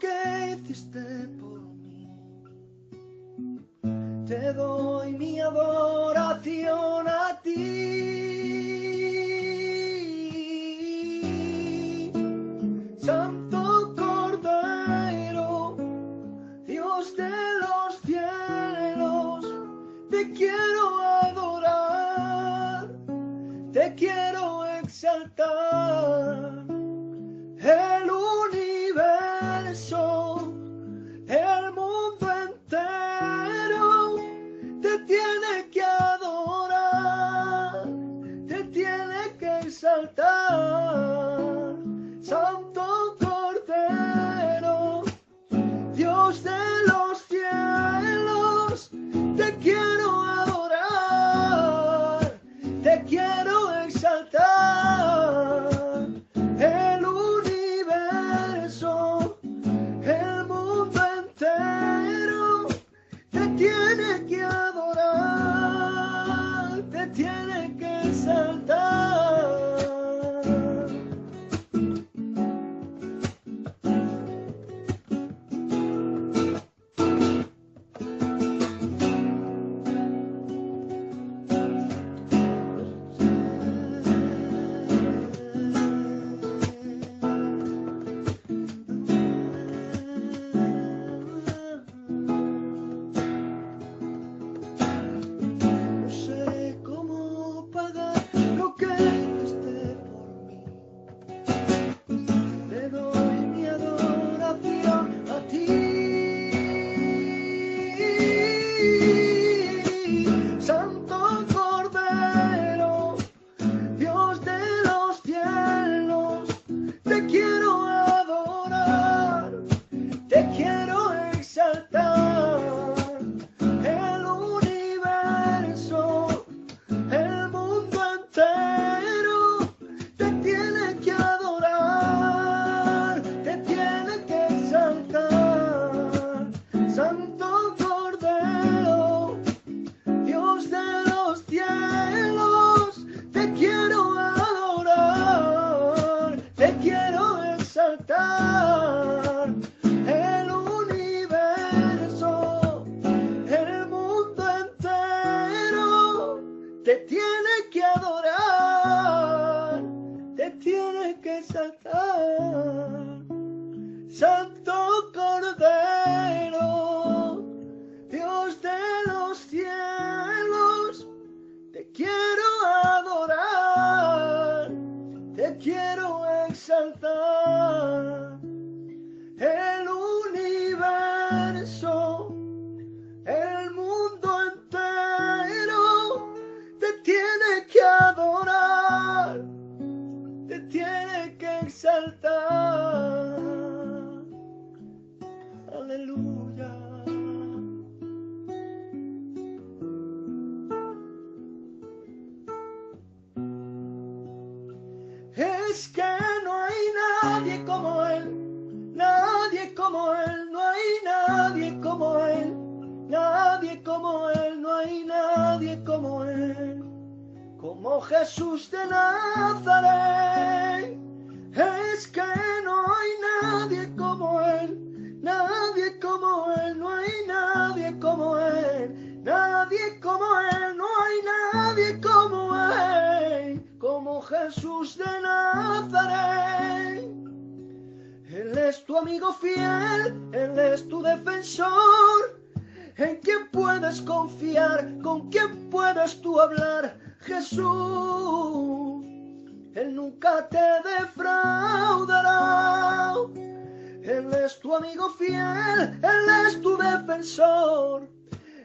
que hiciste por mí. Te doy mi adoración a ti. Santo Cordero, Dios de los cielos, te quiero adorar, te quiero exaltar. El universo, el mundo entero te tiene que adorar, te tiene que exaltar. Santo Cordero, Dios de los cielos, te quiero adorar, te quiero exaltar. El universo, el mundo entero te tiene que adorar, te tiene que exaltar. Santo Cordero, Dios de los cielos, te quiero adorar, te quiero exaltar. El universo, el mundo entero te tiene que adorar, te tiene que exaltar. Aleluya. Es que no hay nadie como Él, nadie como Él, no hay nadie como Él, nadie como Él, no hay nadie como Él, como Jesús de Nazaret. Es que no hay nadie como Él, nadie como Él, no hay nadie como Él, nadie como Él, no hay nadie como Él, como Jesús de Nazaret. Él es tu amigo fiel, Él es tu defensor, en quien puedes confiar, con quien puedes tú hablar, Jesús. Él nunca te defraudará. Él es tu amigo fiel, Él es tu defensor,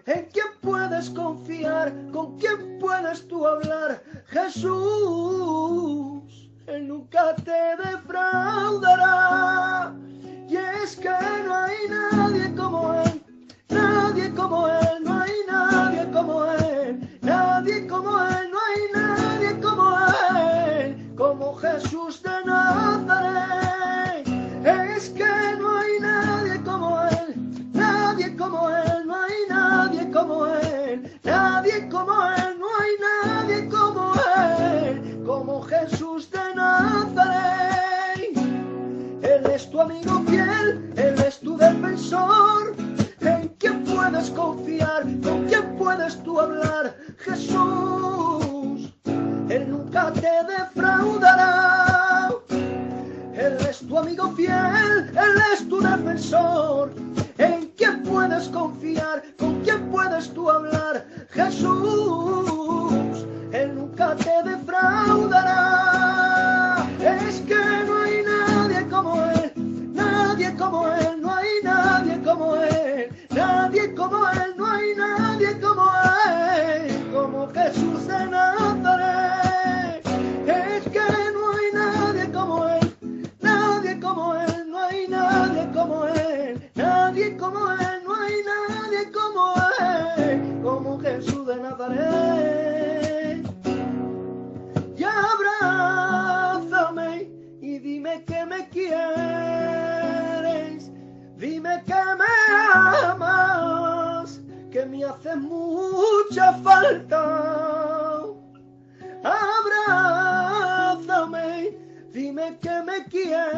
en quien puedes confiar, con quien puedes tú hablar, Jesús. Él nunca te defraudará. Y es que no hay nadie como Él, nadie como Él, no hay nadie como Él, nadie como Él, no hay nadie como Él, como Jesús de Nazaret. Es que no hay nadie como Él, nadie como Él, no hay nadie como Él, nadie como Él, no hay nadie como Él, como Jesús de Nazaret. Él es tu amigo fiel, Él es amigo fiel, Él es tu defensor. ¿En quién puedes confiar? ¿Con quién puedes tú hablar? Jesús, Él nunca te defraudará. Es que no hay nadie como Él, nadie como Él, no hay nadie como Él, nadie como Él, no hay nadie como Él, como Jesús de Nazaret. Es que no hay nadie como Él, nadie como Él, no hay nadie como Él, nadie como Él, no hay nadie como Él, como Jesús de Nazaret. Y abrázame y dime que me quieres, dime que me amas, que me haces mucha falta. Abrázame, dime que me quieres,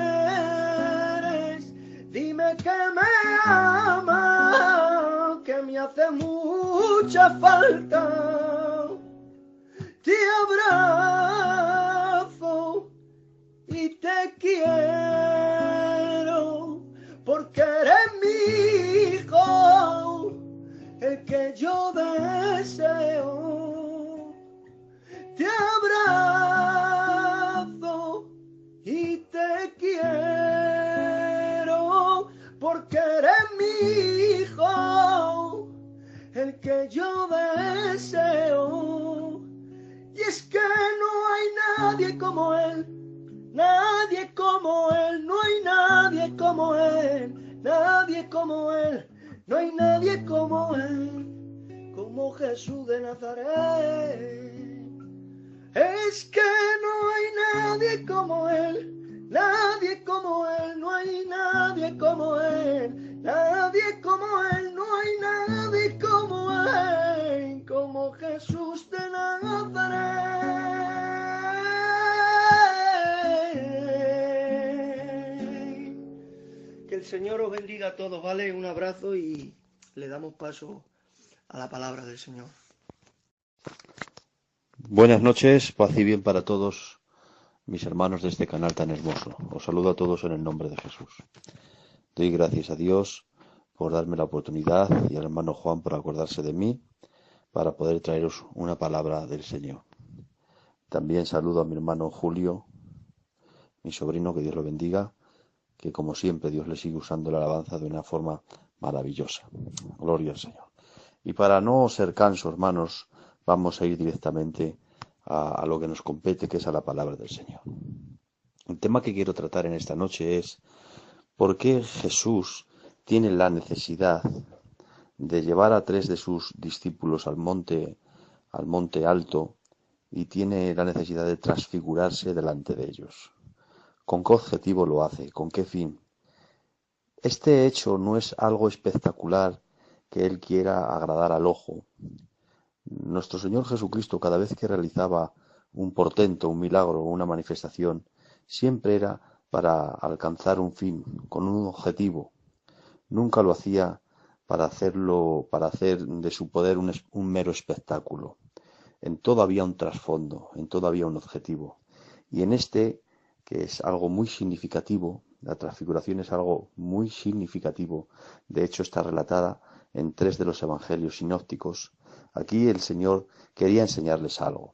dime que me amas, que me hace mucha falta. Te abrazo y te quiero, porque eres mi hijo, el que yo deseo. Te abrazo y te quiero, porque eres mi hijo, el que yo deseo. Y es que no hay nadie como Él, nadie como Él, no hay nadie como Él, nadie como Él, no hay nadie como Él, como Jesús de Nazaret. Es que no hay nadie como Él, nadie como Él, no hay nadie como Él, nadie como Él, no hay nadie como Él, como Jesús de Nazaret. Que el Señor os bendiga a todos, ¿vale? Un abrazo y le damos paso a la palabra del Señor. Buenas noches, paz y bien para todos mis hermanos de este canal tan hermoso. Os saludo a todos en el nombre de Jesús. Doy gracias a Dios por darme la oportunidad y al hermano Juan por acordarse de mí para poder traeros una palabra del Señor. También saludo a mi hermano Julio, mi sobrino, que Dios lo bendiga, que como siempre Dios le sigue usando la alabanza de una forma maravillosa. Gloria al Señor. Y para no ser canso, hermanos, vamos a ir directamente a lo que nos compete, que es a la palabra del Señor. El tema que quiero tratar en esta noche es ¿por qué Jesús tiene la necesidad de llevar a 3 de sus discípulos al monte alto y tiene la necesidad de transfigurarse delante de ellos? ¿Con qué objetivo lo hace? ¿Con qué fin? Este hecho no es algo espectacular que Él quiera agradar al ojo. Nuestro Señor Jesucristo, cada vez que realizaba un portento, un milagro o una manifestación, siempre era para alcanzar un fin, con un objetivo. Nunca lo hacía para hacer de su poder un mero espectáculo. En todo había un trasfondo, en todo había un objetivo. Y en este, que es algo muy significativo, la transfiguración es algo muy significativo. De hecho, está relatada en 3 de los evangelios sinópticos. Aquí el Señor quería enseñarles algo.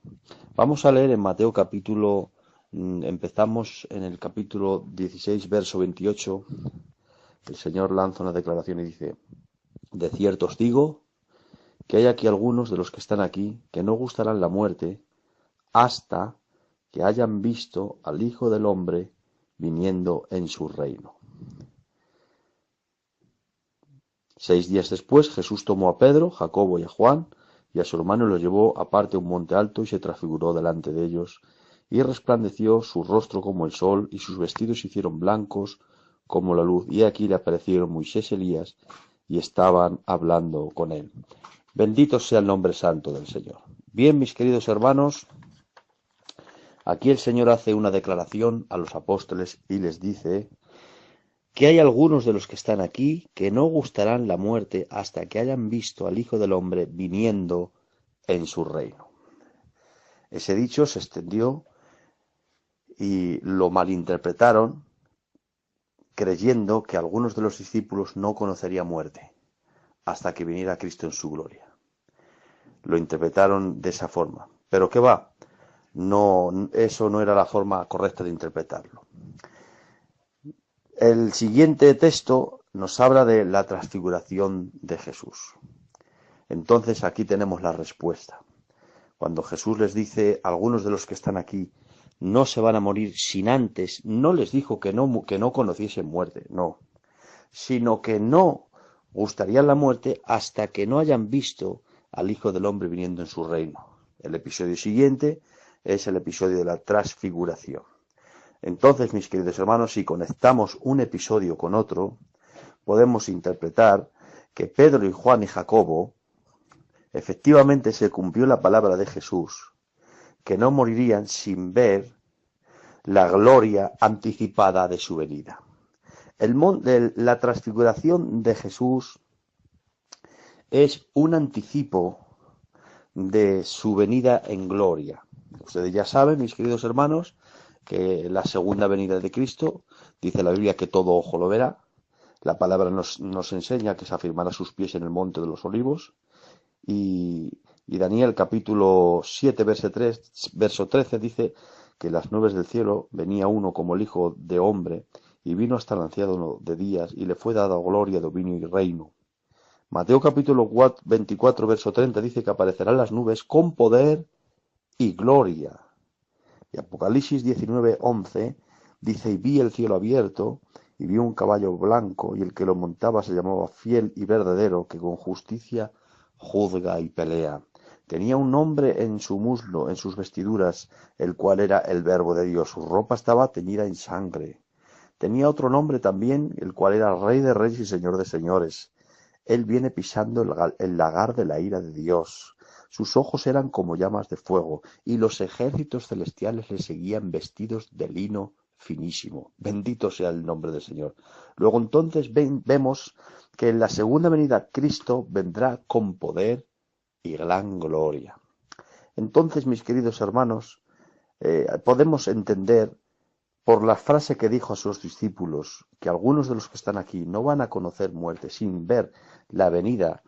Vamos a leer en Mateo empezamos en el capítulo 16, verso 28. El Señor lanza una declaración y dice: de cierto os digo que hay aquí algunos de los que están aquí que no gustarán la muerte hasta que hayan visto al Hijo del Hombre viniendo en su reino. 6 días después Jesús tomó a Pedro, Jacobo y a Juan y a su hermano y los llevó aparte a un monte alto y se transfiguró delante de ellos, y resplandeció su rostro como el sol, y sus vestidos se hicieron blancos como la luz, y aquí le aparecieron Moisés y Elías, y estaban hablando con él. Bendito sea el nombre santo del Señor. Bien, mis queridos hermanos, aquí el Señor hace una declaración a los apóstoles y les dice que hay algunos de los que están aquí que no gustarán la muerte hasta que hayan visto al Hijo del Hombre viniendo en su reino. Ese dicho se extendió y lo malinterpretaron creyendo que algunos de los discípulos no conocerían muerte hasta que viniera Cristo en su gloria. Lo interpretaron de esa forma. Pero ¿qué va? No, eso no era la forma correcta de interpretarlo. El siguiente texto nos habla de la transfiguración de Jesús. Entonces aquí tenemos la respuesta. Cuando Jesús les dice a algunos de los que están aquí, no se van a morir sin antes, no les dijo que no conociesen muerte, no, sino que no gustarían la muerte hasta que no hayan visto al Hijo del Hombre viniendo en su reino. El episodio siguiente es el episodio de la transfiguración. Entonces, mis queridos hermanos, si conectamos un episodio con otro, podemos interpretar que Pedro y Juan y Jacobo, efectivamente se cumplió la palabra de Jesús, que no morirían sin ver la gloria anticipada de su venida. La transfiguración de Jesús es un anticipo de su venida en gloria. Ustedes ya saben, mis queridos hermanos, que la segunda venida de Cristo, dice la Biblia que todo ojo lo verá. La palabra nos enseña que se afirmará sus pies en el monte de los olivos. Y Daniel capítulo 7, verso 13 dice que en las nubes del cielo venía uno como el Hijo de Hombre y vino hasta el anciano de días y le fue dada gloria, dominio y reino. Mateo capítulo 24, verso 30 dice que aparecerán las nubes con poder y gloria. Y Apocalipsis 19, 11 dice, y vi el cielo abierto, y vi un caballo blanco, y el que lo montaba se llamaba Fiel y Verdadero, que con justicia juzga y pelea. Tenía un nombre en su muslo, en sus vestiduras, el cual era el Verbo de Dios. Su ropa estaba teñida en sangre. Tenía otro nombre también, el cual era Rey de Reyes y Señor de Señores. Él viene pisando el lagar de la ira de Dios. Sus ojos eran como llamas de fuego, y los ejércitos celestiales le seguían vestidos de lino finísimo. Bendito sea el nombre del Señor. Luego entonces vemos que en la segunda venida Cristo vendrá con poder y gran gloria. Entonces, mis queridos hermanos, podemos entender por la frase que dijo a sus discípulos, que algunos de los que están aquí no van a conocer muerte sin ver la venida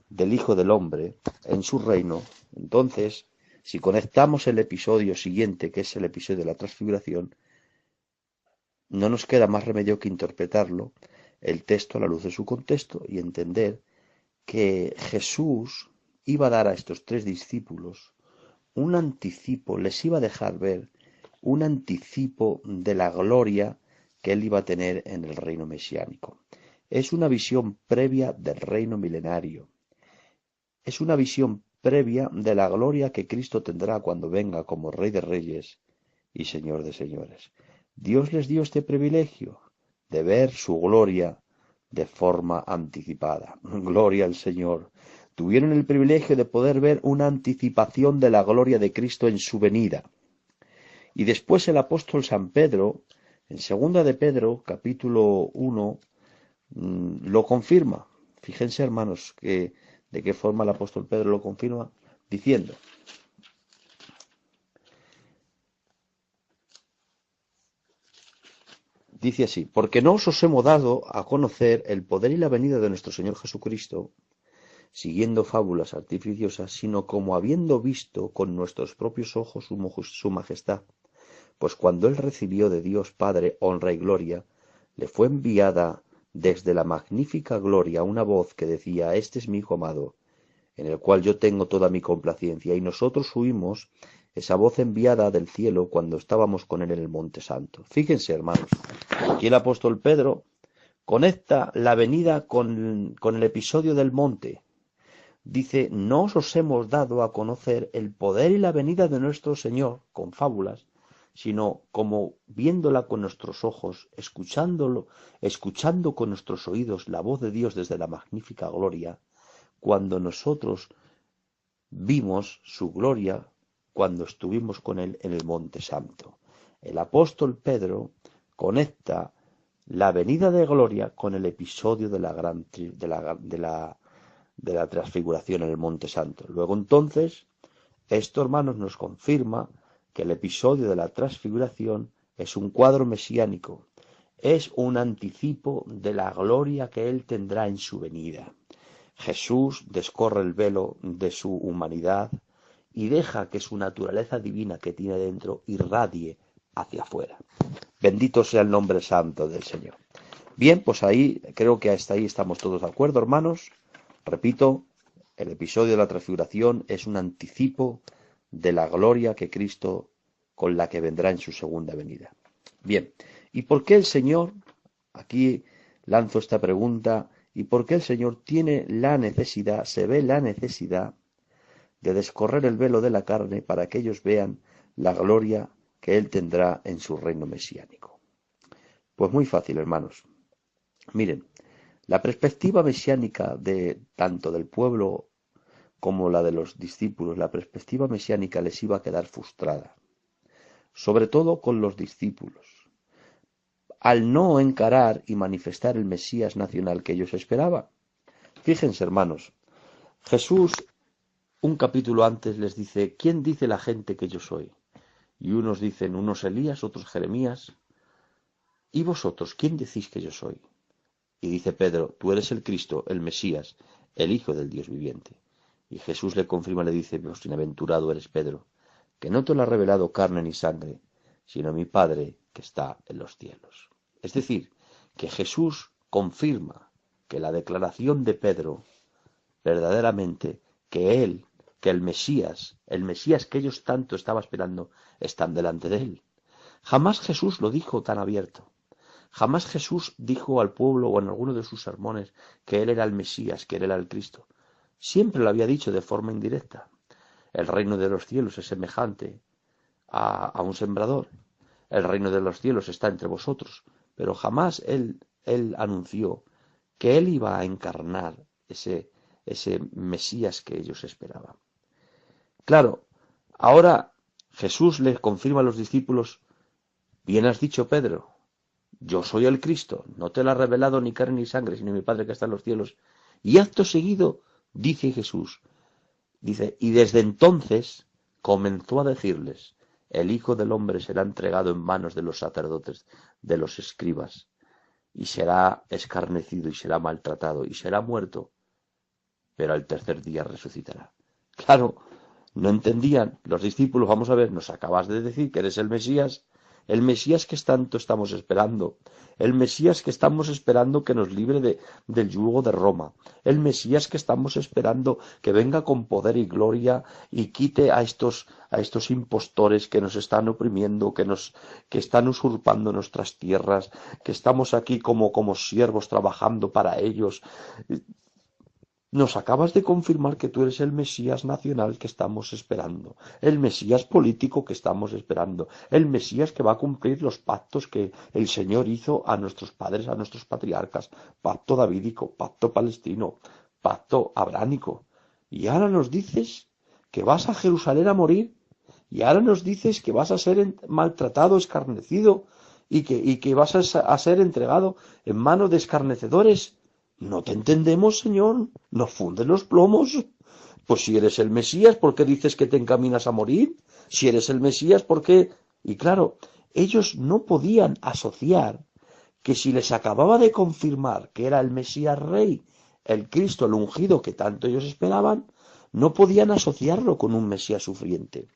del Hijo del Hombre en su reino. Entonces, si conectamos el episodio siguiente, que es el episodio de la transfiguración, no nos queda más remedio que interpretarlo, el texto a la luz de su contexto, y entender que Jesús iba a dar a estos tres discípulos un anticipo, les iba a dejar ver un anticipo de la gloria que él iba a tener en el reino mesiánico. Es una visión previa del reino milenario. Es una visión previa de la gloria que Cristo tendrá cuando venga como Rey de Reyes y Señor de Señores. Dios les dio este privilegio de ver su gloria de forma anticipada. Gloria al Señor. Tuvieron el privilegio de poder ver una anticipación de la gloria de Cristo en su venida. Y después el apóstol San Pedro, en segunda de Pedro, capítulo 1, lo confirma. Fíjense, hermanos, de qué forma el apóstol Pedro lo confirma, diciendo: dice así, porque no os hemos dado a conocer el poder y la venida de nuestro Señor Jesucristo, siguiendo fábulas artificiosas, sino como habiendo visto con nuestros propios ojos su majestad. Pues cuando él recibió de Dios Padre honra y gloria, le fue enviada desde la magnífica gloria una voz que decía: este es mi Hijo amado, en el cual yo tengo toda mi complacencia. Y nosotros oímos esa voz enviada del cielo cuando estábamos con él en el Monte Santo. Fíjense, hermanos, aquí el apóstol Pedro conecta la venida con el episodio del monte. Dice, no os hemos dado a conocer el poder y la venida de nuestro Señor con fábulas, sino como viéndola con nuestros ojos, escuchando con nuestros oídos la voz de Dios desde la magnífica gloria, cuando nosotros vimos su gloria cuando estuvimos con él en el Monte Santo. El apóstol Pedro conecta la venida de gloria con el episodio de la transfiguración en el Monte Santo. Luego entonces, esto, hermanos, nos confirma que el episodio de la transfiguración es un cuadro mesiánico, es un anticipo de la gloria que Él tendrá en su venida. Jesús descorre el velo de su humanidad y deja que su naturaleza divina que tiene dentro irradie hacia afuera. Bendito sea el nombre santo del Señor. Bien, pues ahí, creo que hasta ahí estamos todos de acuerdo, hermanos. Repito, el episodio de la transfiguración es un anticipo de la gloria que Cristo con la que vendrá en su segunda venida. Bien, ¿y por qué el Señor, aquí lanzo esta pregunta, y por qué el Señor tiene la necesidad, se ve la necesidad de descorrer el velo de la carne para que ellos vean la gloria que Él tendrá en su reino mesiánico? Pues muy fácil, hermanos. Miren, la perspectiva mesiánica de tanto del pueblo como la de los discípulos, la perspectiva mesiánica les iba a quedar frustrada, sobre todo con los discípulos, al no encarar y manifestar el Mesías nacional que ellos esperaban. Fíjense, hermanos, Jesús, un capítulo antes, les dice: ¿quién dice la gente que yo soy? Y unos dicen, unos Elías, otros Jeremías. ¿Y vosotros, quién decís que yo soy? Y dice Pedro: tú eres el Cristo, el Mesías, el Hijo del Dios viviente. Y Jesús le confirma, le dice: pues bienaventurado eres, Pedro, que no te lo ha revelado carne ni sangre, sino mi Padre que está en los cielos. Es decir, que Jesús confirma que la declaración de Pedro, verdaderamente, que él, que el Mesías que ellos tanto estaban esperando, están delante de él. Jamás Jesús lo dijo tan abierto. Jamás Jesús dijo al pueblo o en alguno de sus sermones que él era el Mesías, que él era el Cristo. Siempre lo había dicho de forma indirecta. El reino de los cielos es semejante a un sembrador. El reino de los cielos está entre vosotros. Pero jamás él anunció que él iba a encarnar ese Mesías que ellos esperaban. Claro, ahora Jesús les confirma a los discípulos: bien has dicho, Pedro, yo soy el Cristo, no te lo ha revelado ni carne ni sangre, sino mi Padre que está en los cielos. Y acto seguido, dice Jesús, dice: y desde entonces comenzó a decirles: el Hijo del Hombre será entregado en manos de los sacerdotes, de los escribas, y será escarnecido y será maltratado y será muerto, pero al tercer día resucitará. Claro, no entendían los discípulos: vamos a ver, nos acabas de decir que eres el Mesías que tanto estamos esperando, el Mesías que estamos esperando que nos libre del yugo de Roma, el Mesías que estamos esperando que venga con poder y gloria y quite a estos impostores que nos están oprimiendo, que están usurpando nuestras tierras, que estamos aquí como siervos trabajando para ellos. Nos acabas de confirmar que tú eres el Mesías nacional que estamos esperando, el Mesías político que estamos esperando, el Mesías que va a cumplir los pactos que el Señor hizo a nuestros padres, a nuestros patriarcas, pacto davídico, pacto palestino, pacto abránico. Y ahora nos dices que vas a Jerusalén a morir, y ahora nos dices que vas a ser maltratado, escarnecido, y que vas a ser entregado en manos de escarnecedores. No te entendemos, Señor, nos funden los plomos. Pues si eres el Mesías, ¿por qué dices que te encaminas a morir? Si eres el Mesías, ¿por qué? Y claro, ellos no podían asociar que si les acababa de confirmar que era el Mesías Rey, el Cristo, el ungido que tanto ellos esperaban, no podían asociarlo con un Mesías sufriente.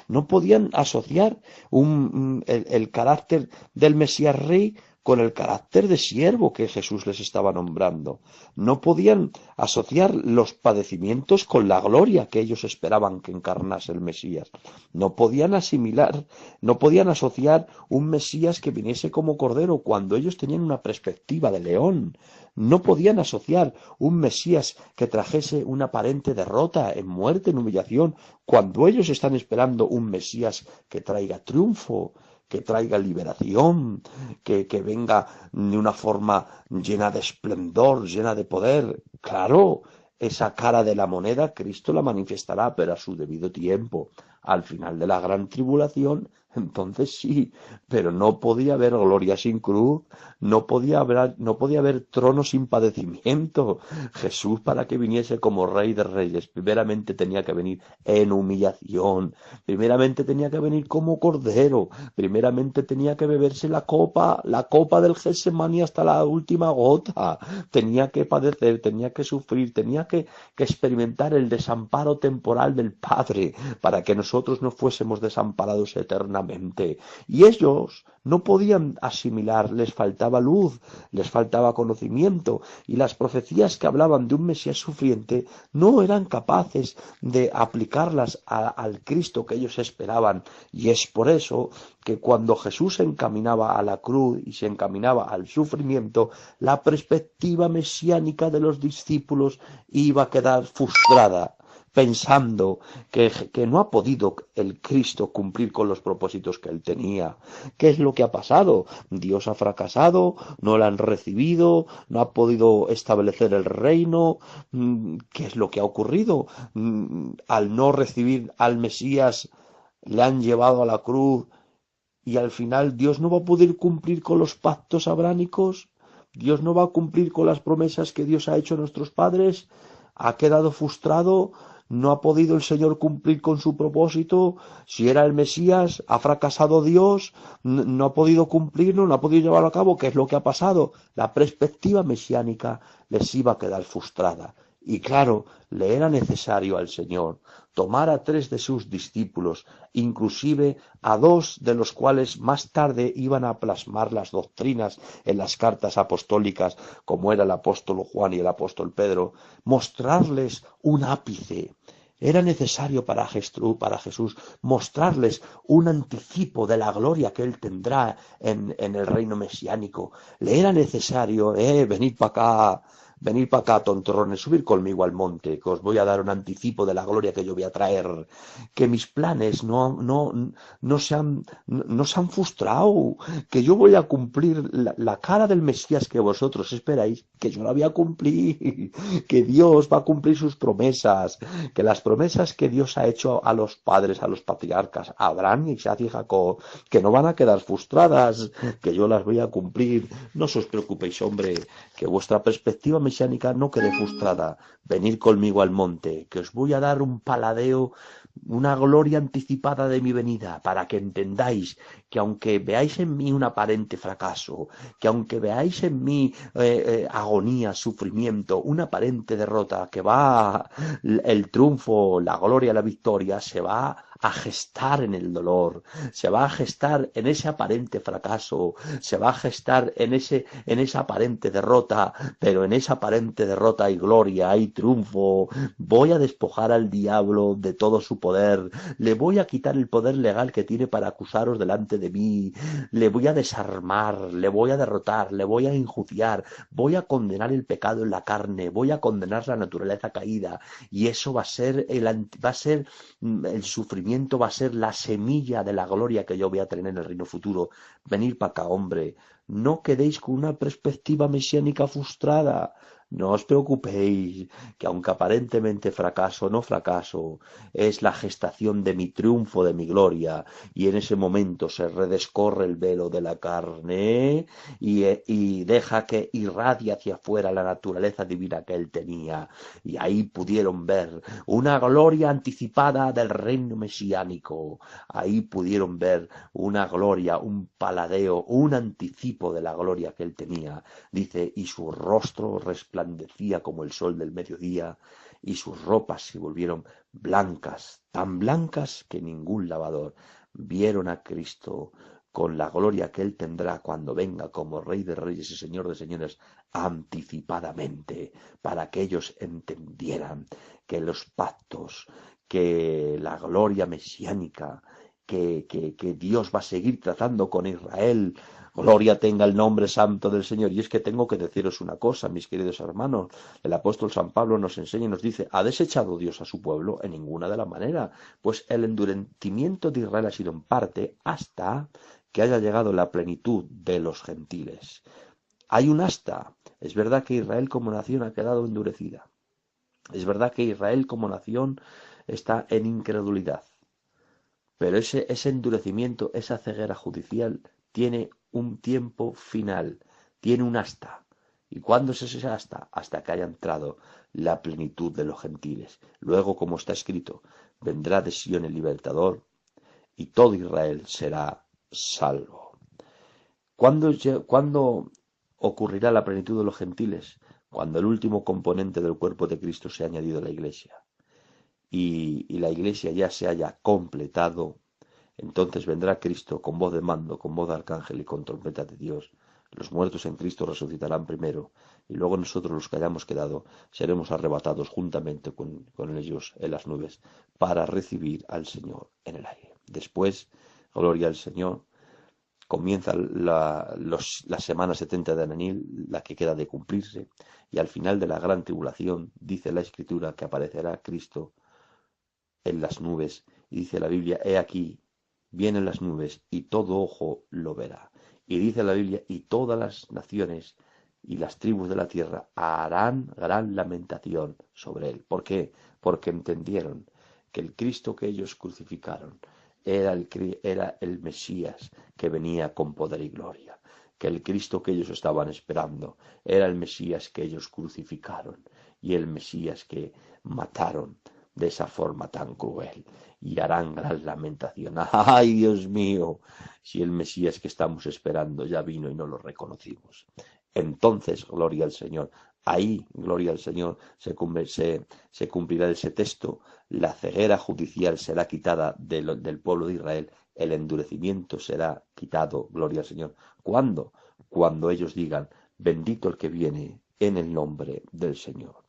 No podían asociar el carácter del Mesías Rey con el carácter de siervo que Jesús les estaba nombrando. No podían asociar los padecimientos con la gloria que ellos esperaban que encarnase el Mesías. No podían asociar un Mesías que viniese como cordero cuando ellos tenían una perspectiva de león. No podían asociar un Mesías que trajese una aparente derrota en muerte, en humillación, cuando ellos están esperando un Mesías que traiga triunfo, que traiga liberación, que venga de una forma llena de esplendor, llena de poder. Claro, esa cara de la moneda Cristo la manifestará, pero a su debido tiempo. Al final de la gran tribulación, Entonces sí, pero no podía haber gloria sin cruz, no podía haber trono sin padecimiento. Jesús, para que viniese como Rey de Reyes, primeramente tenía que venir en humillación, primeramente tenía que venir como Cordero, primeramente tenía que beberse la copa del Getsemaní hasta la última gota, tenía que padecer, tenía que sufrir, tenía que experimentar el desamparo temporal del Padre, para que nosotros no fuésemos desamparados eternamente. Y ellos no podían asimilar, les faltaba luz, les faltaba conocimiento, y las profecías que hablaban de un Mesías sufriente no eran capaces de aplicarlas al Cristo que ellos esperaban. Y es por eso que cuando Jesús se encaminaba a la cruz y se encaminaba al sufrimiento, la perspectiva mesiánica de los discípulos iba a quedar frustrada, pensando que no ha podido el Cristo cumplir con los propósitos que él tenía. ¿Qué es lo que ha pasado? Dios ha fracasado, no lo han recibido, no ha podido establecer el reino. ¿Qué es lo que ha ocurrido? Al no recibir al Mesías, le han llevado a la cruz y al final Dios no va a poder cumplir con los pactos abránicos. Dios no va a cumplir con las promesas que Dios ha hecho a nuestros padres. Ha quedado frustrado, no ha podido el Señor cumplir con su propósito. Si era el Mesías, ha fracasado Dios, no ha podido cumplirlo, no ha podido llevarlo a cabo. ¿Qué es lo que ha pasado? La perspectiva mesiánica les iba a quedar frustrada. Y claro, le era necesario al Señor tomar a 3 de sus discípulos, inclusive a 2 de los cuales más tarde iban a plasmar las doctrinas en las cartas apostólicas, como era el apóstol Juan y el apóstol Pedro, mostrarles un ápice. Era necesario para Jesús mostrarles un anticipo de la gloria que él tendrá en el reino mesiánico. Le era necesario, venid para acá, tontorrones, subir conmigo al monte, que os voy a dar un anticipo de la gloria que yo voy a traer, que mis planes no se han frustrado, que yo voy a cumplir la cara del Mesías que vosotros esperáis, que yo la voy a cumplir, que Dios va a cumplir sus promesas, que las promesas que Dios ha hecho a los padres, a los patriarcas, a Abraham, Isaac y Jacob, que no van a quedar frustradas, que yo las voy a cumplir. No os preocupéis, hombre, que vuestra perspectiva mesiánica no quede frustrada. Venid conmigo al monte, que os voy a dar un paladeo, una gloria anticipada de mi venida, para que entendáis que aunque veáis en mí un aparente fracaso, que aunque veáis en mí agonía, sufrimiento, una aparente derrota, que va el triunfo, la gloria, la victoria, se va a gestar en el dolor, se va a gestar en ese aparente fracaso, se va a gestar en esa aparente derrota, pero en esa aparente derrota hay gloria, hay triunfo. Voy a despojar al diablo de todo su poder, le voy a quitar el poder legal que tiene para acusaros delante de mí, le voy a desarmar, le voy a derrotar, le voy a enjuiciar, voy a condenar el pecado en la carne, voy a condenar la naturaleza caída, y eso va a ser el sufrimiento, va a ser la semilla de la gloria que yo voy a tener en el reino futuro. Venid para acá, hombre, no quedéis con una perspectiva mesiánica frustrada. No os preocupéis, que aunque aparentemente fracaso, no fracaso, es la gestación de mi triunfo, de mi gloria, y en ese momento se redescorre el velo de la carne y deja que irradie hacia afuera la naturaleza divina que él tenía, y ahí pudieron ver una gloria anticipada del reino mesiánico, ahí pudieron ver una gloria, un paladeo, un anticipo de la gloria que él tenía. Dice, y su rostro resplandecía como el sol del mediodía, y sus ropas se volvieron blancas, tan blancas que ningún lavador. Vieron a Cristo con la gloria que él tendrá cuando venga como Rey de Reyes y Señor de Señores, anticipadamente, para que ellos entendieran que los pactos, que la gloria mesiánica, que Dios va a seguir tratando con Israel. Gloria tenga el nombre santo del Señor. Y es que tengo que deciros una cosa, mis queridos hermanos. El apóstol San Pablo nos enseña y nos dice, ¿ha desechado Dios a su pueblo? En ninguna de las maneras. Pues el endurecimiento de Israel ha sido en parte hasta que haya llegado la plenitud de los gentiles. Hay un hasta. Es verdad que Israel como nación ha quedado endurecida. Es verdad que Israel como nación está en incredulidad. Pero ese endurecimiento, esa ceguera judicial, tiene un tiempo final, tiene un hasta. ¿Y cuándo es ese hasta? Hasta que haya entrado la plenitud de los gentiles. Luego, como está escrito, vendrá de Sion el libertador y todo Israel será salvo. ¿Cuándo ocurrirá la plenitud de los gentiles? Cuando el último componente del cuerpo de Cristo se ha añadido a la Iglesia y la Iglesia ya se haya completado. Entonces vendrá Cristo con voz de mando, con voz de arcángel y con trompeta de Dios. Los muertos en Cristo resucitarán primero, y luego nosotros los que hayamos quedado seremos arrebatados juntamente con ellos en las nubes para recibir al Señor en el aire. Después, gloria al Señor, comienza la semana 70 de Ananil, la que queda de cumplirse, y al final de la gran tribulación dice la Escritura que aparecerá Cristo en las nubes, y dice la Biblia, he aquí, vienen las nubes y todo ojo lo verá. Y dice la Biblia, y todas las naciones y las tribus de la tierra harán gran lamentación sobre él. ¿Por qué? Porque entendieron que el Cristo que ellos crucificaron era el Mesías que venía con poder y gloria. Que el Cristo que ellos estaban esperando era el Mesías que ellos crucificaron y el Mesías que mataron de esa forma tan cruel, y harán gran lamentación. ¡Ay, Dios mío! Si el Mesías que estamos esperando ya vino y no lo reconocimos. Entonces, gloria al Señor. Ahí, gloria al Señor, se cumplirá ese texto. La ceguera judicial será quitada del pueblo de Israel. El endurecimiento será quitado, gloria al Señor. ¿Cuándo? Cuando ellos digan, bendito el que viene en el nombre del Señor.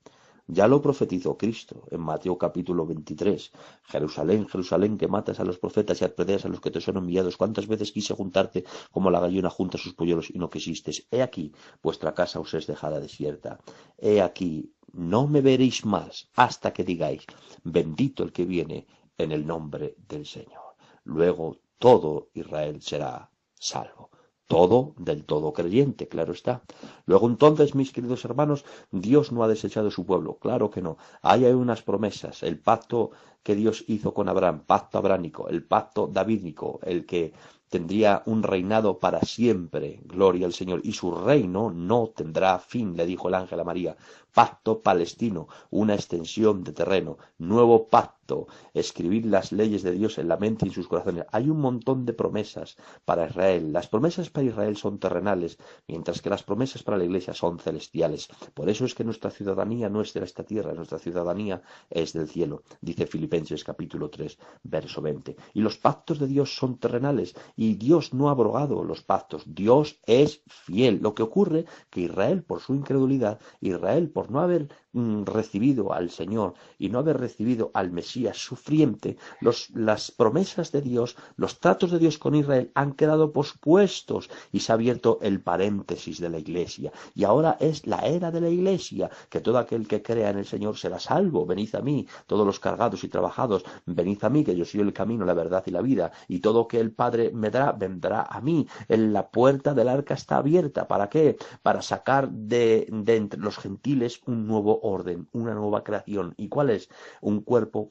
Ya lo profetizó Cristo en Mateo capítulo 23. Jerusalén, Jerusalén, que matas a los profetas y apedreas a los que te son enviados. ¿Cuántas veces quise juntarte como la gallina junta sus polluelos y no quisistes? He aquí, vuestra casa os es dejada desierta. He aquí, no me veréis más hasta que digáis, bendito el que viene en el nombre del Señor. Luego todo Israel será salvo. Todo del todo creyente, claro está. Luego entonces, mis queridos hermanos, Dios no ha desechado su pueblo, claro que no. Hay unas promesas, el pacto que Dios hizo con Abraham, pacto abránico, el pacto davídico, el que tendría un reinado para siempre, gloria al Señor, y su reino no tendrá fin, le dijo el ángel a María. Pacto palestino, una extensión de terreno, nuevo pacto, escribir las leyes de Dios en la mente y en sus corazones. Hay un montón de promesas para Israel. Las promesas para Israel son terrenales, mientras que las promesas para la Iglesia son celestiales. Por eso es que nuestra ciudadanía no es de esta tierra, nuestra ciudadanía es del cielo, dice Filipenses capítulo 3, verso 20. Y los pactos de Dios son terrenales, y Dios no ha abrogado los pactos. Dios es fiel. Lo que ocurre que Israel, por su incredulidad, Israel, por no haber recibido al Señor y no haber recibido al Mesías sufriente, las promesas de Dios, los tratos de Dios con Israel han quedado pospuestos y se ha abierto el paréntesis de la Iglesia. Y ahora es la era de la Iglesia, que todo aquel que crea en el Señor será salvo. Venid a mí, todos los cargados y trabajados, venid a mmí, que yo soy el camino, la verdad y la vida, y todo que el Padre me dará, vendrá a mí. En la puerta del arca está abierta. ¿Para qué? Para sacar de entre los gentiles un nuevo orden, una nueva creación. ¿Y cuál es? Un cuerpo,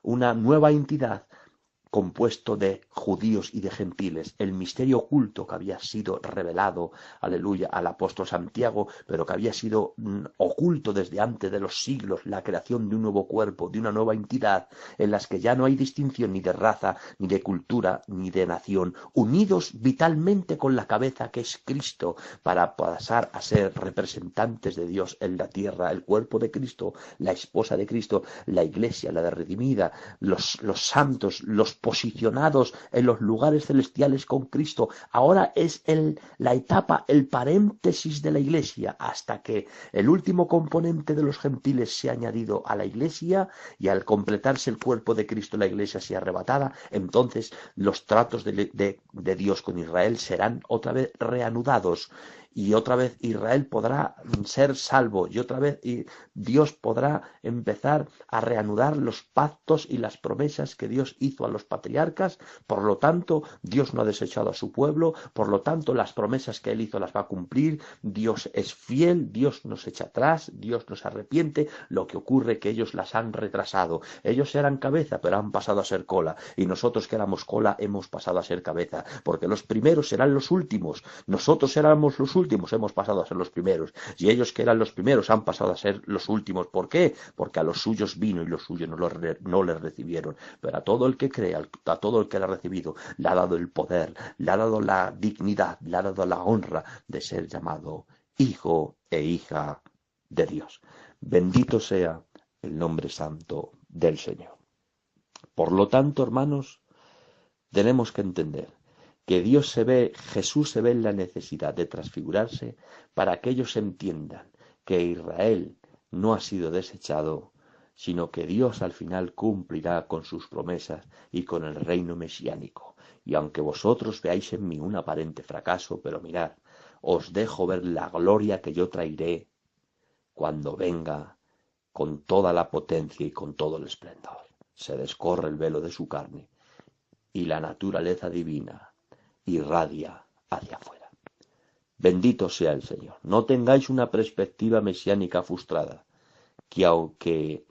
una nueva entidad compuesto de judíos y de gentiles, el misterio oculto que había sido revelado, aleluya, al apóstol Santiago, pero que había sido oculto desde antes de los siglos, la creación de un nuevo cuerpo, de una nueva entidad, en las que ya no hay distinción ni de raza, ni de cultura, ni de nación, unidos vitalmente con la cabeza que es Cristo, para pasar a ser representantes de Dios en la tierra, el cuerpo de Cristo, la esposa de Cristo, la iglesia, la redimida, los santos, los posicionados en los lugares celestiales con Cristo. Ahora es la etapa, el paréntesis de la Iglesia, hasta que el último componente de los gentiles sea añadido a la Iglesia, y al completarse el cuerpo de Cristo, la Iglesia sea arrebatada. Entonces los tratos de Dios con Israel serán otra vez reanudados. y otra vez Israel podrá ser salvo, y otra vez Dios podrá empezar a reanudar los pactos y las promesas que Dios hizo a los patriarcas. Por lo tanto, Dios no ha desechado a su pueblo, por lo tanto, las promesas que Él hizo las va a cumplir. Dios es fiel, Dios no se echa atrás, Dios no se arrepiente. Lo que ocurre es que ellos las han retrasado. Ellos eran cabeza, pero han pasado a ser cola, y nosotros que éramos cola hemos pasado a ser cabeza, porque los primeros serán los últimos. Nosotros éramos los últimos, hemos pasado a ser los primeros, y ellos que eran los primeros han pasado a ser los últimos. ¿Por qué? Porque a los suyos vino y los suyos no les recibieron. Pero a todo el que crea, a todo el que le ha recibido, le ha dado el poder, le ha dado la dignidad, le ha dado la honra de ser llamado hijo e hija de Dios. Bendito sea el nombre santo del Señor. Por lo tanto, hermanos, tenemos que entender que Jesús se ve en la necesidad de transfigurarse para que ellos entiendan que Israel no ha sido desechado, sino que Dios al final cumplirá con sus promesas y con el reino mesiánico. Y aunque vosotros veáis en mí un aparente fracaso, pero mirad, os dejo ver la gloria que yo traeré cuando venga con toda la potencia y con todo el esplendor. Se descorre el velo de su carne y la naturaleza divina irradia hacia afuera. Bendito sea el Señor. No tengáis una perspectiva mesiánica frustrada, que aunque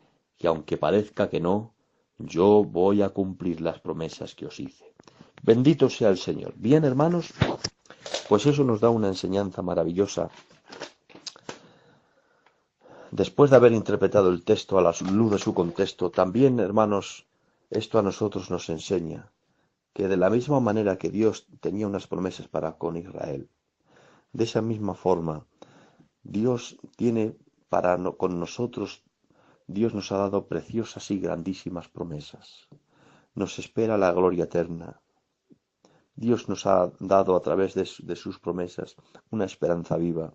parezca que no, yo voy a cumplir las promesas que os hice. Bendito sea el Señor. Bien, hermanos, pues eso nos da una enseñanza maravillosa. Después de haber interpretado el texto a la luz de su contexto, también, hermanos, esto a nosotros nos enseña que de la misma manera que Dios tenía unas promesas para con Israel, de esa misma forma, Dios tiene con nosotros, Dios nos ha dado preciosas y grandísimas promesas. Nos espera la gloria eterna. Dios nos ha dado a través de sus promesas una esperanza viva.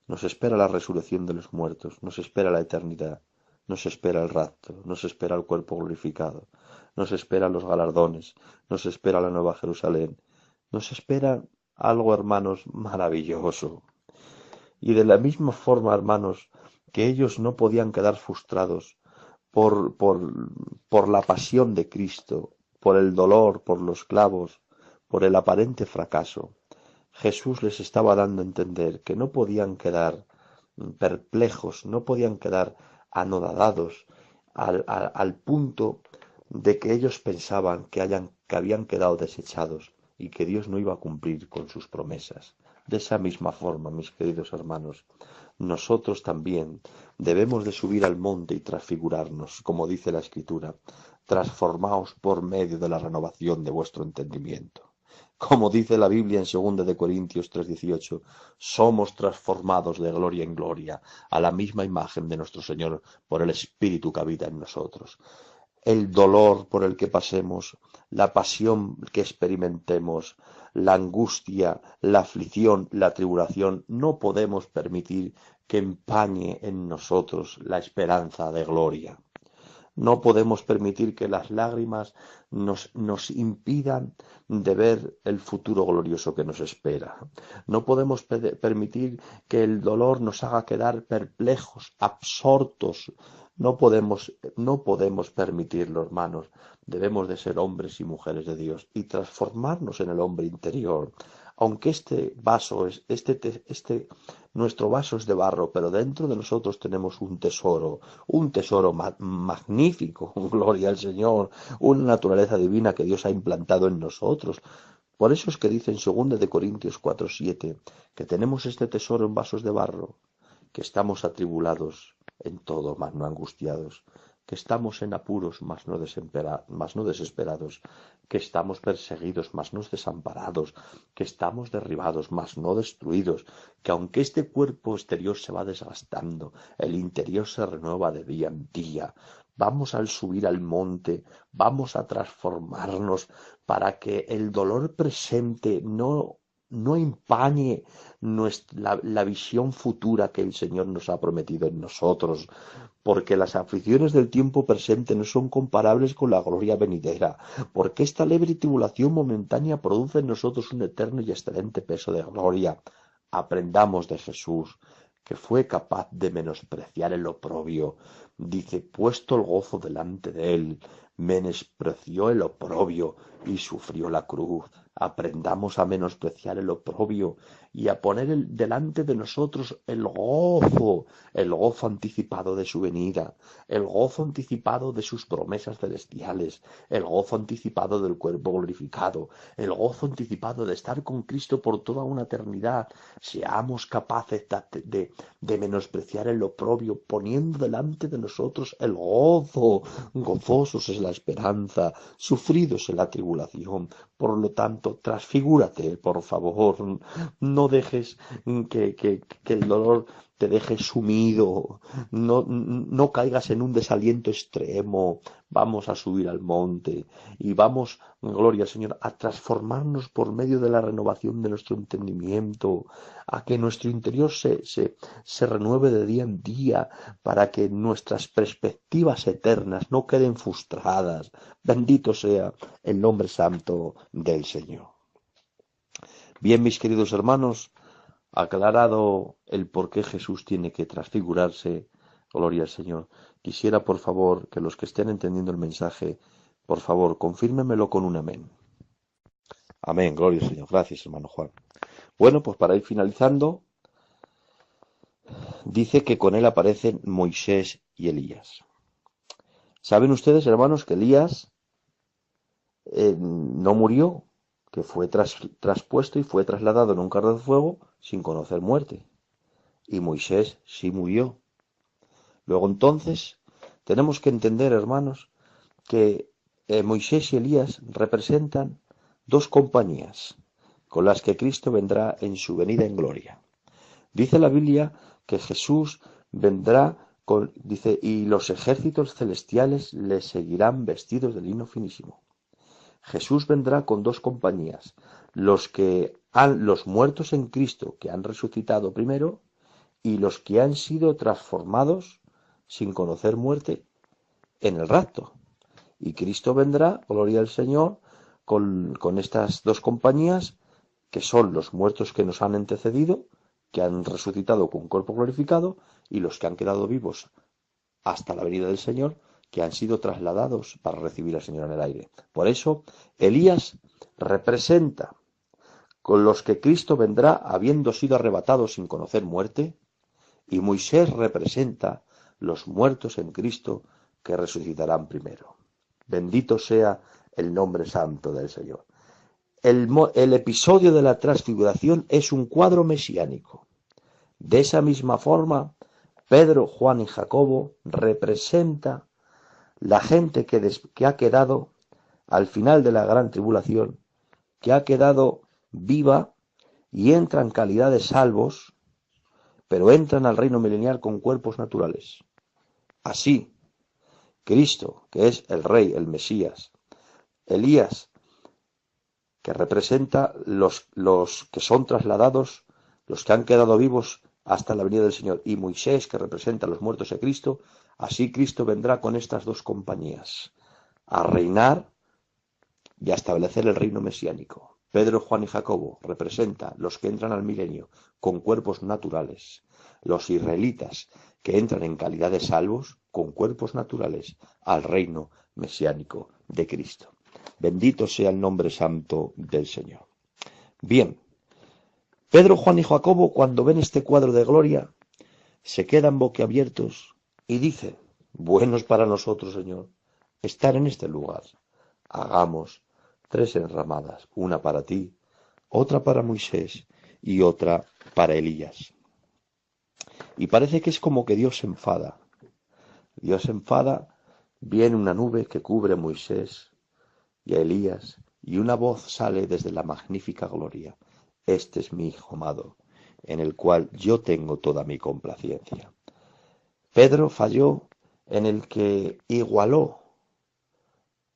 Nos espera la resurrección de los muertos, nos espera la eternidad, nos espera el rapto, nos espera el cuerpo glorificado, nos espera los galardones, nos espera la nueva Jerusalén, nos espera algo, hermanos, maravilloso. Y de la misma forma, hermanos, que ellos no podían quedar frustrados por la pasión de Cristo, por el dolor, por los clavos, por el aparente fracaso, Jesús les estaba dando a entender que no podían quedar perplejos, no podían quedar anodadados al punto de que ellos pensaban que habían quedado desechados y que Dios no iba a cumplir con sus promesas. De esa misma forma, mis queridos hermanos, nosotros también debemos de subir al monte y transfigurarnos, como dice la Escritura, transformaos por medio de la renovación de vuestro entendimiento. Como dice la Biblia en 2 de Corintios 3:18, somos transformados de gloria en gloria a la misma imagen de nuestro Señor por el Espíritu que habita en nosotros. El dolor por el que pasemos, la pasión que experimentemos, la angustia, la aflicción, la tribulación, no podemos permitir que empañe en nosotros la esperanza de gloria. No podemos permitir que las lágrimas nos impidan de ver el futuro glorioso que nos espera. No podemos permitir que el dolor nos haga quedar perplejos, absortos. No podemos permitirlo, hermanos. Debemos de ser hombres y mujeres de Dios y transformarnos en el hombre interior. Aunque nuestro vaso es de barro, pero dentro de nosotros tenemos un tesoro magnífico, gloria al Señor, una naturaleza divina que Dios ha implantado en nosotros. Por eso es que dice en 2 de Corintios 4:7 que tenemos este tesoro en vasos de barro, que estamos atribulados en todo, mas no angustiados, que estamos en apuros, mas no desesperados, que estamos perseguidos, mas no desamparados, que estamos derribados, mas no destruidos, que aunque este cuerpo exterior se va desgastando, el interior se renueva de día en día. Vamos al subir al monte, vamos a transformarnos para que el dolor presente no empañe la visión futura que el Señor nos ha prometido en nosotros, porque las aflicciones del tiempo presente no son comparables con la gloria venidera, porque esta leve tribulación momentánea produce en nosotros un eterno y excelente peso de gloria. Aprendamos de Jesús, que fue capaz de menospreciar el oprobio. Dice, puesto el gozo delante de él, menospreció el oprobio y sufrió la cruz. Aprendamos a menospreciar el oprobio y a poner delante de nosotros el gozo anticipado de su venida, el gozo anticipado de sus promesas celestiales, el gozo anticipado del cuerpo glorificado, el gozo anticipado de estar con Cristo por toda una eternidad. Seamos capaces de menospreciar el oprobio, poniendo delante de nosotros el gozo. Gozosos es la esperanza, sufridos en la tribulación. Por lo tanto, transfigúrate, por favor. No dejes que el dolor te deje sumido. No caigas en un desaliento extremo. Vamos a subir al monte y vamos, gloria al Señor, a transformarnos por medio de la renovación de nuestro entendimiento, a que nuestro interior se renueve de día en día, para que nuestras perspectivas eternas no queden frustradas. Bendito sea el nombre santo del Señor. Bien, mis queridos hermanos, aclarado el por qué Jesús tiene que transfigurarse, gloria al Señor, quisiera por favor que los que estén entendiendo el mensaje, por favor, confírmemelo con un amén. Amén, gloria al Señor. Gracias, hermano Juan. Bueno, pues para ir finalizando, dice que con él aparecen Moisés y Elías. ¿Saben ustedes, hermanos, que Elías no murió, que fue traspuesto y fue trasladado en un carro de fuego sin conocer muerte? Y Moisés sí murió. Luego entonces tenemos que entender, hermanos, que Moisés y Elías representan dos compañías con las que Cristo vendrá en su venida en gloria. Dice la Biblia que Jesús vendrá dice, y los ejércitos celestiales le seguirán vestidos de lino finísimo. Jesús vendrá con dos compañías, los muertos en Cristo, que han resucitado primero, y los que han sido transformados sin conocer muerte en el rapto. Y Cristo vendrá, gloria al Señor, con estas dos compañías, que son los muertos que nos han antecedido, que han resucitado con cuerpo glorificado, y los que han quedado vivos hasta la venida del Señor, que han sido trasladados para recibir al Señor en el aire. Por eso, Elías representa con los que Cristo vendrá habiendo sido arrebatado sin conocer muerte, y Moisés representa los muertos en Cristo que resucitarán primero. Bendito sea el nombre santo del Señor. El episodio de la transfiguración es un cuadro mesiánico. De esa misma forma, Pedro, Juan y Jacobo representa la gente que ha quedado al final de la gran tribulación, que ha quedado viva y entra en calidad de salvos, pero entran al reino milenial con cuerpos naturales. Así, Cristo, que es el Rey, el Mesías, Elías, que representa los que son trasladados, los que han quedado vivos hasta la venida del Señor, y Moisés, que representa a los muertos de Cristo, así Cristo vendrá con estas dos compañías a reinar y a establecer el reino mesiánico. Pedro, Juan y Jacobo representan los que entran al milenio con cuerpos naturales, los israelitas que entran en calidad de salvos con cuerpos naturales al reino mesiánico de Cristo. Bendito sea el nombre santo del Señor. Bien, Pedro, Juan y Jacobo, cuando ven este cuadro de gloria, se quedan boquiabiertos y dicen: buenos para nosotros, Señor, estar en este lugar. Hagamos 3 enramadas, una para ti, otra para Moisés y otra para Elías. Y parece que es como que Dios se enfada. Dios se enfada, viene una nube que cubre a Moisés y a Elías, y una voz sale desde la magnífica gloria: este es mi Hijo amado, en el cual yo tengo toda mi complacencia. Pedro falló en el que igualó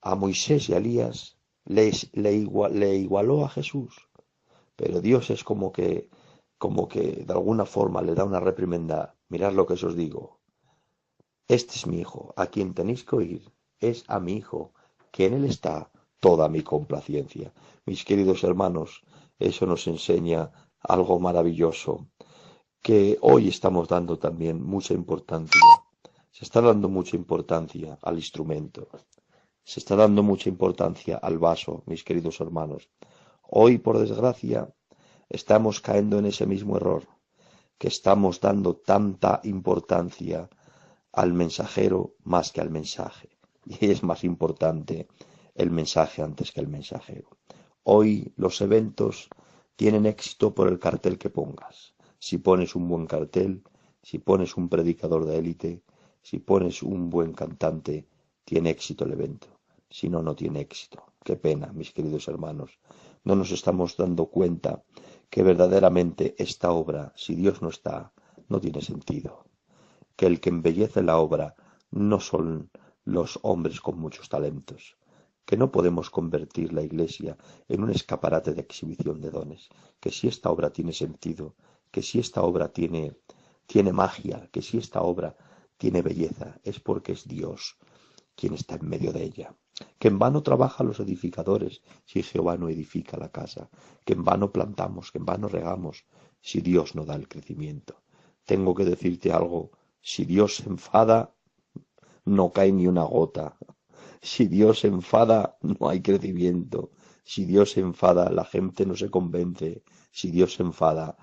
a Moisés y a Elías, le igualó a Jesús, pero Dios es como que de alguna forma le da una reprimenda: mirad lo que os digo, este es mi Hijo, a quien tenéis que oír, es a mi Hijo, que en él está toda mi complacencia. Mis queridos hermanos, eso nos enseña algo maravilloso, que hoy estamos dando también mucha importancia. Se está dando mucha importancia al instrumento. Se está dando mucha importancia al vaso, mis queridos hermanos. Hoy, por desgracia, estamos cayendo en ese mismo error, que estamos dando tanta importancia al mensajero más que al mensaje. Y es más importante el mensaje antes que el mensajero. Hoy los eventos tienen éxito por el cartel que pongas. Si pones un buen cartel, si pones un predicador de élite, si pones un buen cantante, tiene éxito el evento. Si no, no tiene éxito. Qué pena, mis queridos hermanos. No nos estamos dando cuenta que verdaderamente esta obra, si Dios no está, no tiene sentido. Que el que embellece la obra no son los hombres con muchos talentos, que no podemos convertir la Iglesia en un escaparate de exhibición de dones, que si esta obra tiene sentido, que si esta obra tiene magia, que si esta obra tiene belleza, es porque es Dios quien está en medio de ella. Que en vano trabajan los edificadores si Jehová no edifica la casa, que en vano plantamos, que en vano regamos si Dios no da el crecimiento. Tengo que decirte algo, si Dios se enfada, no cae ni una gota. Si Dios se enfada, no hay crecimiento. Si Dios se enfada, la gente no se convence. Si Dios se enfada,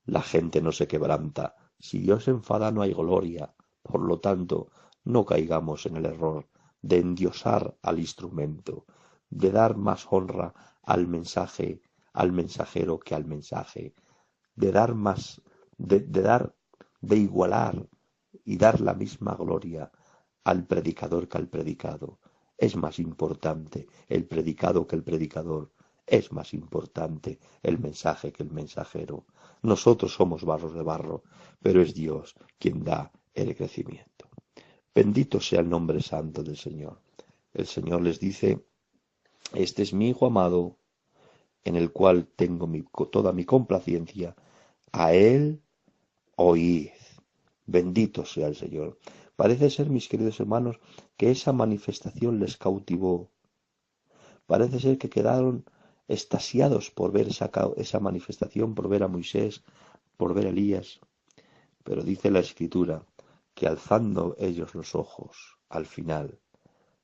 la gente no se quebranta. Si Dios se enfada, no hay gloria. Por lo tanto, no caigamos en el error de endiosar al instrumento, de dar más honra al mensaje, al mensajero que al mensaje, de dar más, de igualar y dar la misma gloria al predicador que al predicado. Es más importante el predicado que el predicador. Es más importante el mensaje que el mensajero. Nosotros somos barros de barro, pero es Dios quien da el crecimiento. Bendito sea el nombre santo del Señor. El Señor les dice, este es mi Hijo amado, en el cual tengo toda mi complacencia. A Él oíd. Bendito sea el Señor. Parece ser, mis queridos hermanos, que esa manifestación les cautivó. Parece ser que quedaron extasiados por ver esa manifestación, por ver a Moisés, por ver a Elías. Pero dice la Escritura que alzando ellos los ojos, al final,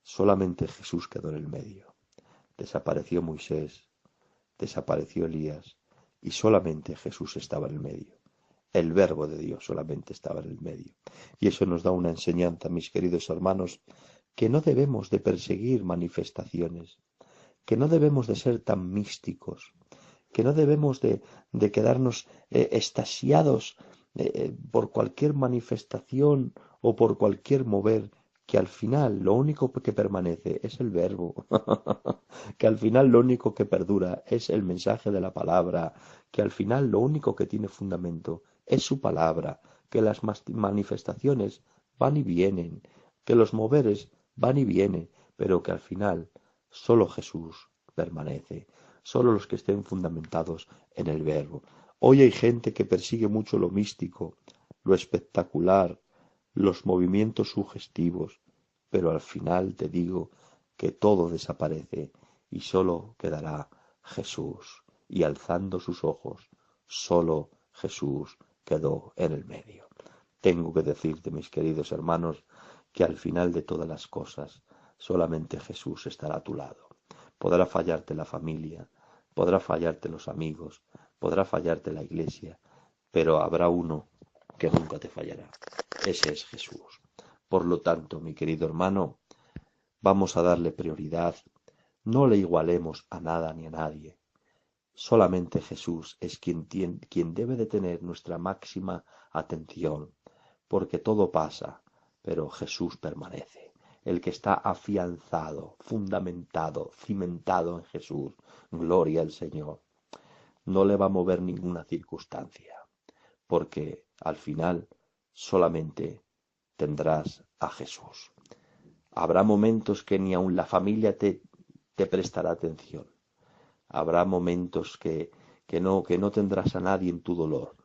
solamente Jesús quedó en el medio. Desapareció Moisés, desapareció Elías, y solamente Jesús estaba en el medio. El Verbo de Dios solamente estaba en el medio. Y eso nos da una enseñanza, mis queridos hermanos, que no debemos de perseguir manifestaciones, que no debemos de ser tan místicos, que no debemos de quedarnos extasiados por cualquier manifestación o por cualquier mover, que al final lo único que permanece es el Verbo, que al final lo único que perdura es el mensaje de la palabra, que al final lo único que tiene fundamento es su palabra, que las manifestaciones van y vienen, que los moveres van y vienen, pero que al final solo Jesús permanece, solo los que estén fundamentados en el Verbo. Hoy hay gente que persigue mucho lo místico, lo espectacular, los movimientos sugestivos, pero al final te digo que todo desaparece y solo quedará Jesús. Y alzando sus ojos, solo Jesús quedó en el medio. Tengo que decirte, mis queridos hermanos, que al final de todas las cosas, solamente Jesús estará a tu lado. Podrá fallarte la familia, podrá fallarte los amigos, podrá fallarte la iglesia, pero habrá uno que nunca te fallará. Ese es Jesús. Por lo tanto, mi querido hermano, vamos a darle prioridad. No le igualemos a nada ni a nadie. Solamente Jesús es quien debe de tener nuestra máxima atención, porque todo pasa, pero Jesús permanece. El que está afianzado, fundamentado, cimentado en Jesús, gloria al Señor, no le va a mover ninguna circunstancia, porque al final solamente tendrás a Jesús. Habrá momentos que ni aun la familia te prestará atención. Habrá momentos que no tendrás a nadie en tu dolor.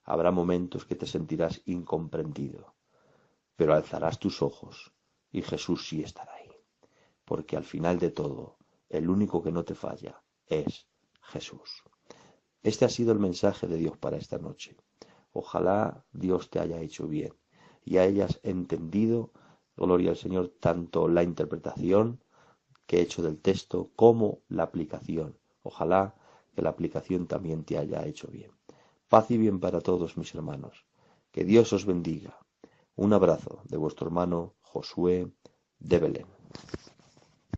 Habrá momentos que te sentirás incomprendido. Pero alzarás tus ojos y Jesús sí estará ahí. Porque al final de todo, el único que no te falla es Jesús. Este ha sido el mensaje de Dios para esta noche. Ojalá Dios te haya hecho bien y hayas entendido, gloria al Señor, tanto la interpretación que he hecho del texto como la aplicación. Ojalá que la aplicación también te haya hecho bien. Paz y bien para todos, mis hermanos. Que Dios os bendiga. Un abrazo de vuestro hermano Josué de Belén.